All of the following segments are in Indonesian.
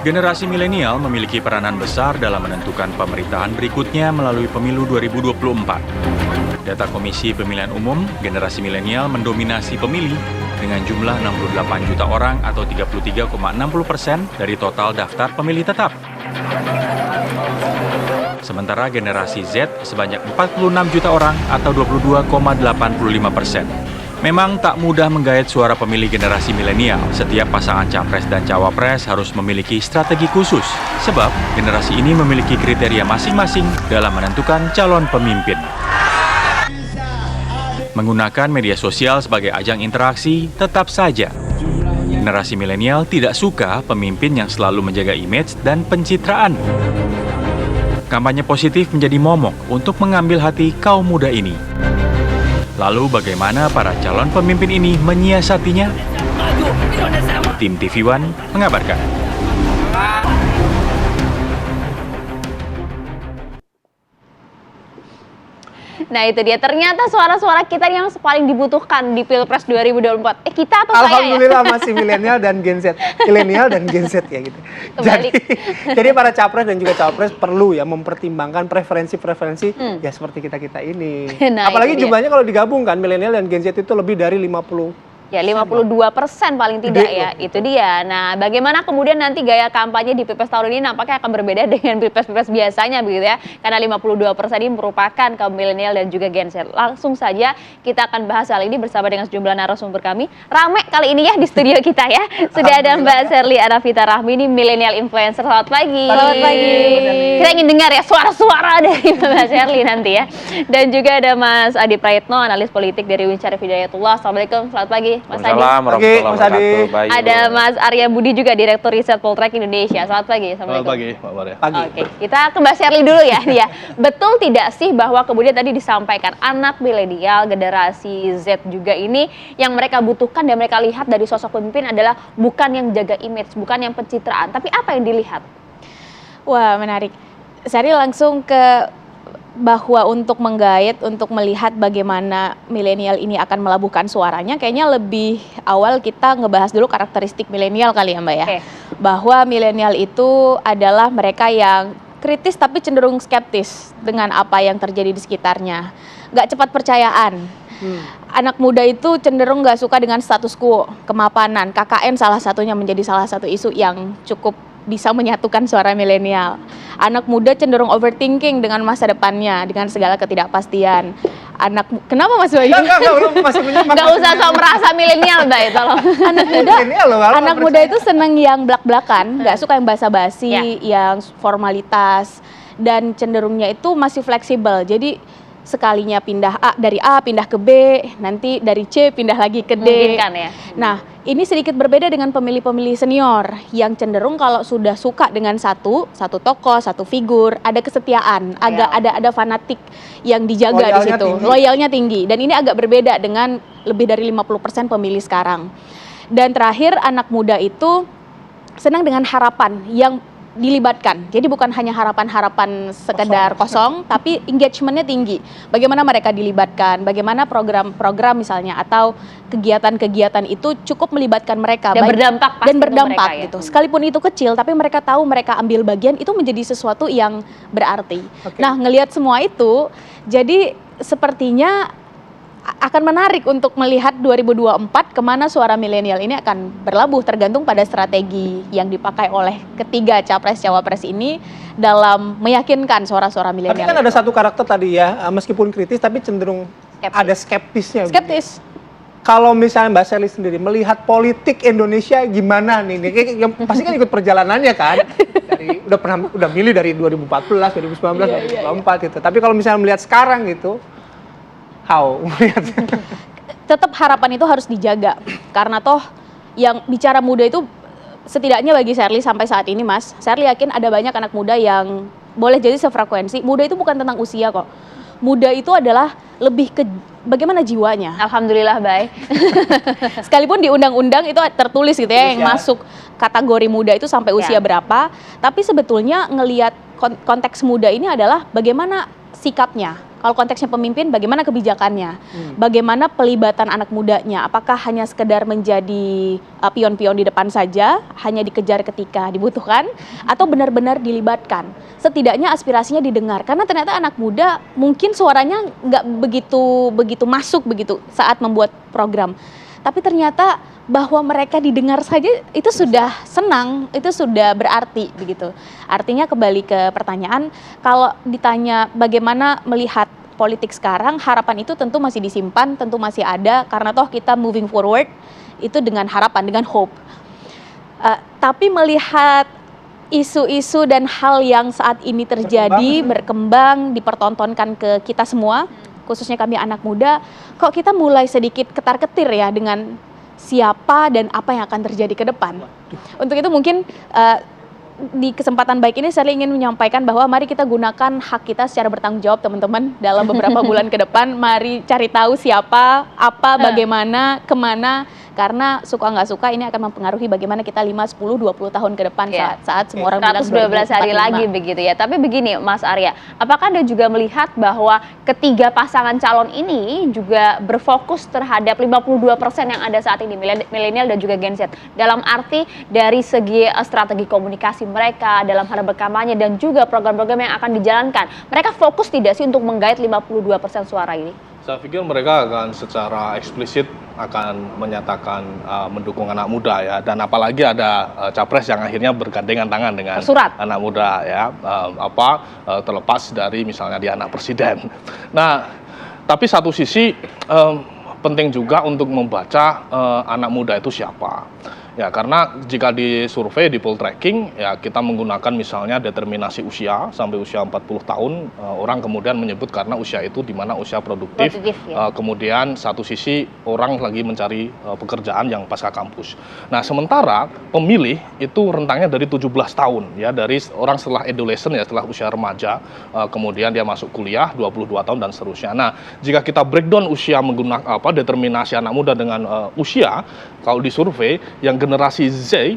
Generasi milenial memiliki peranan besar dalam menentukan pemerintahan berikutnya melalui pemilu 2024. Data Komisi Pemilihan Umum, generasi milenial mendominasi pemilih dengan jumlah 68 juta orang atau 33,60% dari total daftar pemilih tetap. Sementara generasi Z sebanyak 46 juta orang atau 22,85%. Memang tak mudah menggait suara pemilih generasi milenial. Setiap pasangan capres dan cawapres harus memiliki strategi khusus, sebab generasi ini memiliki kriteria masing-masing dalam menentukan calon pemimpin. Menggunakan media sosial sebagai ajang interaksi, tetap saja generasi milenial tidak suka pemimpin yang selalu menjaga image dan pencitraan. Kampanye positif menjadi momok untuk mengambil hati kaum muda ini. Lalu bagaimana para calon pemimpin ini menyiasatinya? Tim TV One mengabarkan. Nah itu dia, ternyata suara-suara kita yang paling dibutuhkan di Pilpres 2024. Kita atau saya ya? Alhamdulillah masih milenial dan Gen Z. Milenial dan Gen Z ya gitu. Jadi para capres dan juga cawapres perlu ya mempertimbangkan preferensi-preferensi ya seperti kita-kita ini. Nah, apalagi jumlahnya kalau digabungkan milenial dan Gen Z itu lebih dari 50. Ya 52% paling tidak ya, itu dia. Nah bagaimana kemudian nanti gaya kampanye di Pilpres tahun ini nampaknya akan berbeda dengan Pilpres biasanya begitu ya. Karena 52% ini merupakan kaum milenial dan juga Gen Z. Langsung saja kita akan bahas hal ini bersama dengan sejumlah narasumber kami. Rame kali ini ya di studio kita ya. Sudah ada Mbak Sherly Anavita Rahmi, ini milenial influencer. Selamat pagi. Selamat pagi. Kita ingin dengar ya suara-suara dari Mbak Sherly nanti ya. Dan juga ada Mas Adi Praetno, analis politik dari UIN Syarif Hidayatullah. Assalamualaikum, selamat pagi. Mas Adi. Mas Adi. Ada Mas Arya Budi juga, Direktur Riset Poltrek Indonesia. Selamat pagi. Selamat pagi, Mbak Maria. Oke, kita ke Mbak Sherly dulu ya. Dia. Betul tidak sih bahwa kemudian tadi disampaikan anak milenial, generasi Z juga ini yang mereka butuhkan dan mereka lihat dari sosok pemimpin adalah bukan yang jaga image, bukan yang pencitraan, tapi apa yang dilihat? Wah, menarik. Saya langsung ke bahwa untuk menggait, untuk melihat bagaimana milenial ini akan melabuhkan suaranya, kayaknya lebih awal kita ngebahas dulu karakteristik milenial kali ya Mbak ya. Bahwa milenial itu adalah mereka yang kritis tapi cenderung skeptis dengan apa yang terjadi di sekitarnya. Nggak cepat percayaan. Anak muda itu cenderung nggak suka dengan status quo, kemapanan. KKN salah satunya menjadi salah satu isu yang cukup bisa menyatukan suara milenial. Anak muda cenderung overthinking dengan masa depannya, dengan segala ketidakpastian. Kenapa Mas Bayu? Nggak usah sok merasa milenial, Mbak. Tolong. Anak muda itu seneng yang blak-blakan, nggak suka yang basa-basi, yang formalitas, dan cenderungnya itu masih fleksibel. Jadi sekalinya dari A pindah ke B, nanti dari C pindah lagi ke D. Mungkin ya. Nah, ini sedikit berbeda dengan pemilih-pemilih senior yang cenderung kalau sudah suka dengan satu tokoh, satu figur, ada kesetiaan, ada fanatik yang dijaga di situ. Loyalnya tinggi. Dan ini agak berbeda dengan lebih dari 50% pemilih sekarang. Dan terakhir, anak muda itu senang dengan harapan yang dilibatkan. Jadi bukan hanya harapan-harapan sekedar kosong, tapi engagementnya tinggi. Bagaimana mereka dilibatkan, bagaimana program-program misalnya atau kegiatan-kegiatan itu cukup melibatkan mereka dan berdampak mereka, gitu. Sekalipun itu kecil, tapi mereka tahu mereka ambil bagian itu menjadi sesuatu yang berarti. Nah, ngelihat semua itu, jadi sepertinya akan menarik untuk melihat 2024 kemana suara milenial ini akan berlabuh, tergantung pada strategi yang dipakai oleh ketiga capres-cawapres ini dalam meyakinkan suara-suara milenial. Tapi kan ada satu karakter tadi ya, meskipun kritis tapi cenderung ada skeptisnya. Skeptis. Kalau misalnya Mbak Sherly sendiri melihat politik Indonesia gimana nih? Pasti kan ikut perjalanannya kan? Udah milih dari 2014, 2019, 2024 gitu. Tapi kalau misalnya melihat sekarang gitu, tetap harapan itu harus dijaga karena toh yang bicara muda itu setidaknya bagi Sherly sampai saat ini Mas, Sherly yakin ada banyak anak muda yang boleh jadi sefrekuensi. Muda itu bukan tentang usia kok. Muda itu adalah lebih ke bagaimana jiwanya. Alhamdulillah baik. Sekalipun di undang-undang itu tertulis gitu ya, yang masuk kategori muda itu sampai usia berapa, tapi sebetulnya ngelihat konteks muda ini adalah bagaimana sikapnya. Kalau konteksnya pemimpin, bagaimana kebijakannya? Bagaimana pelibatan anak mudanya? Apakah hanya sekedar menjadi pion-pion di depan saja, hanya dikejar ketika dibutuhkan, atau benar-benar dilibatkan? Setidaknya aspirasinya didengar, karena ternyata anak muda mungkin suaranya nggak begitu masuk begitu saat membuat program. Tapi ternyata bahwa mereka didengar saja itu sudah senang, itu sudah berarti begitu. Artinya kembali ke pertanyaan, kalau ditanya bagaimana melihat politik sekarang, harapan itu tentu masih disimpan, tentu masih ada, karena toh kita moving forward itu dengan harapan, dengan hope. Tapi melihat isu-isu dan hal yang saat ini terjadi, berkembang, dipertontonkan ke kita semua, khususnya kami anak muda, kok kita mulai sedikit ketar-ketir ya dengan siapa dan apa yang akan terjadi ke depan. Untuk itu mungkin di kesempatan baik ini saya ingin menyampaikan bahwa mari kita gunakan hak kita secara bertanggung jawab, teman-teman, dalam beberapa bulan ke depan. Mari cari tahu siapa, apa, bagaimana, kemana, karena suka nggak suka ini akan mempengaruhi bagaimana kita 5, 10, 20 tahun ke depan saat semua orang bilang 112 hari lagi begitu ya. Tapi begini Mas Arya, apakah Anda juga melihat bahwa ketiga pasangan calon ini juga berfokus terhadap 52% yang ada saat ini, milenial dan juga Gen Z, dalam arti dari segi strategi komunikasi mereka dalam hal berkampanye dan juga program-program yang akan dijalankan, mereka fokus tidak sih untuk menggait 52% suara ini? Saya pikir mereka akan secara eksplisit akan menyatakan mendukung anak muda ya, dan apalagi ada capres yang akhirnya bergandengan tangan dengan anak muda ya, terlepas dari misalnya dia anak presiden. Nah, tapi satu sisi penting juga untuk membaca anak muda itu siapa. Ya, karena jika di survei, di poll tracking, ya kita menggunakan misalnya determinasi usia sampai usia 40 tahun, orang kemudian menyebut karena usia itu di mana usia produktif ya. Kemudian satu sisi orang lagi mencari pekerjaan yang pasca kampus. Nah, sementara pemilih itu rentangnya dari 17 tahun, ya, dari orang setelah adolescent ya, setelah usia remaja, kemudian dia masuk kuliah 22 tahun dan seterusnya. Nah, jika kita breakdown usia menggunakan determinasi anak muda dengan usia, kalau di survei yang generasi Z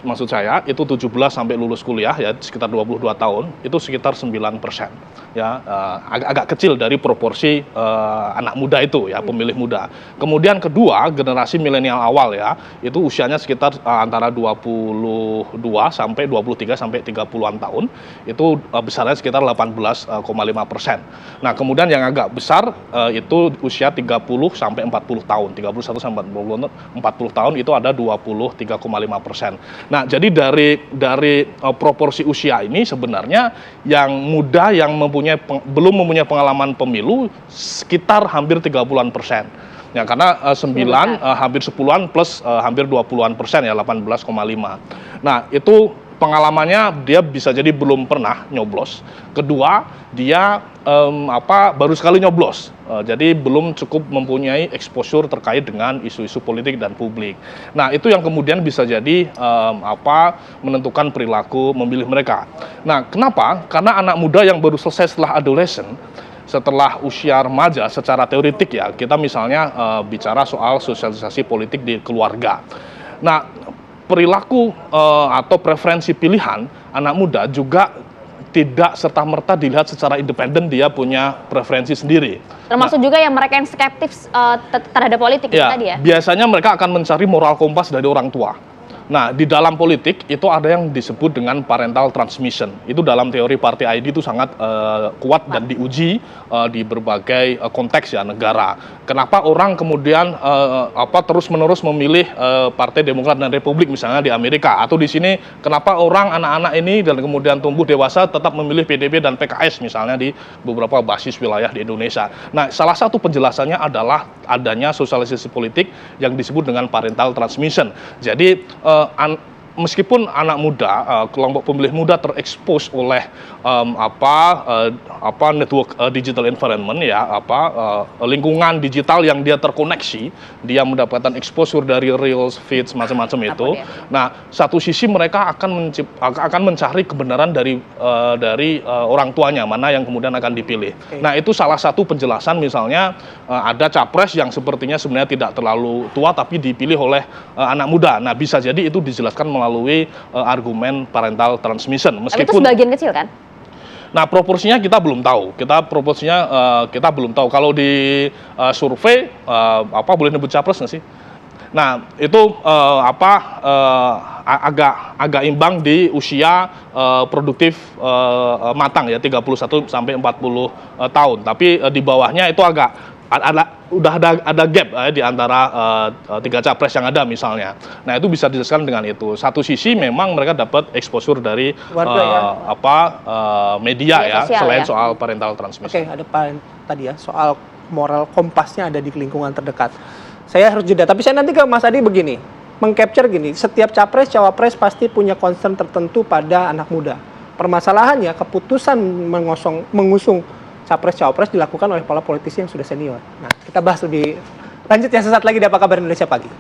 maksud saya itu 17 sampai lulus kuliah ya sekitar 22 tahun itu sekitar 9% ya, agak kecil dari proporsi anak muda itu ya, pemilih muda. Kemudian kedua generasi milenial awal ya, itu usianya sekitar antara 22 sampai 23 sampai 30-an tahun, itu besarnya sekitar 18,5%. Nah, kemudian yang agak besar itu usia 30 sampai 40 tahun, 31 sampai 40 tahun itu ada 23,5%. Nah, jadi dari proporsi usia ini sebenarnya yang muda yang belum mempunyai pengalaman pemilu sekitar hampir 30-an%. Ya, karena 9 hampir 10-an plus hampir 20-an% ya, 18,5. Nah, itu pengalamannya dia bisa jadi belum pernah nyoblos. Kedua, dia baru sekali nyoblos. Jadi belum cukup mempunyai exposure terkait dengan isu-isu politik dan publik. Nah, itu yang kemudian bisa jadi menentukan perilaku memilih mereka. Nah, kenapa? Karena anak muda yang baru selesai setelah adolescent, setelah usia remaja secara teoretik ya, kita misalnya bicara soal sosialisasi politik di keluarga. Nah, perilaku atau preferensi pilihan anak muda juga tidak serta-merta dilihat secara independen, dia punya preferensi sendiri. Termasuk juga yang mereka yang skeptis terhadap politik ya, tadi ya? Biasanya mereka akan mencari moral kompas dari orang tua. Nah, di dalam politik itu ada yang disebut dengan parental transmission. Itu dalam teori partai ID itu sangat kuat dan diuji di berbagai konteks ya negara. Kenapa orang kemudian terus-menerus memilih Partai Demokrat dan Republik misalnya di Amerika, atau di sini kenapa orang anak-anak ini dan kemudian tumbuh dewasa tetap memilih PDB dan PKS misalnya di beberapa basis wilayah di Indonesia. Nah, salah satu penjelasannya adalah adanya sosialisasi politik yang disebut dengan parental transmission. Jadi meskipun anak muda, kelompok pemilih muda terekspos oleh network digital environment ya, lingkungan digital yang dia terkoneksi, dia mendapatkan exposure dari reels, feeds, macam-macam itu. Nah, satu sisi mereka akan mencari kebenaran dari orang tuanya, mana yang kemudian akan dipilih. Nah, itu salah satu penjelasan misalnya ada capres yang sepertinya sebenarnya tidak terlalu tua tapi dipilih oleh anak muda. Nah, bisa jadi itu dijelaskan melalui argumen parental transmission. Meskipun, tapi itu sebagian kecil kan? Nah, proporsinya kita belum tahu. Kita belum tahu. Kalau di survei boleh nyebut capres nggak sih? Nah, itu agak imbang di usia produktif matang ya, 31 sampai 40 tahun. Tapi di bawahnya itu udah ada gap di antara tiga capres yang ada misalnya. Nah, itu bisa dijelaskan dengan itu. Satu sisi memang mereka dapat exposure dari media ya, selain soal parental transmission. Oke, ada tadi ya soal moral kompasnya ada di lingkungan terdekat. Saya harus jeda, tapi saya nanti ke Mas Adi begini, mengcapture gini, setiap capres, cawapres pasti punya concern tertentu pada anak muda. Permasalahannya, keputusan mengusung capres, cawapres dilakukan oleh para politisi yang sudah senior. Nah, kita bahas lebih lanjut ya sesaat lagi di Apa Kabar Indonesia Pagi.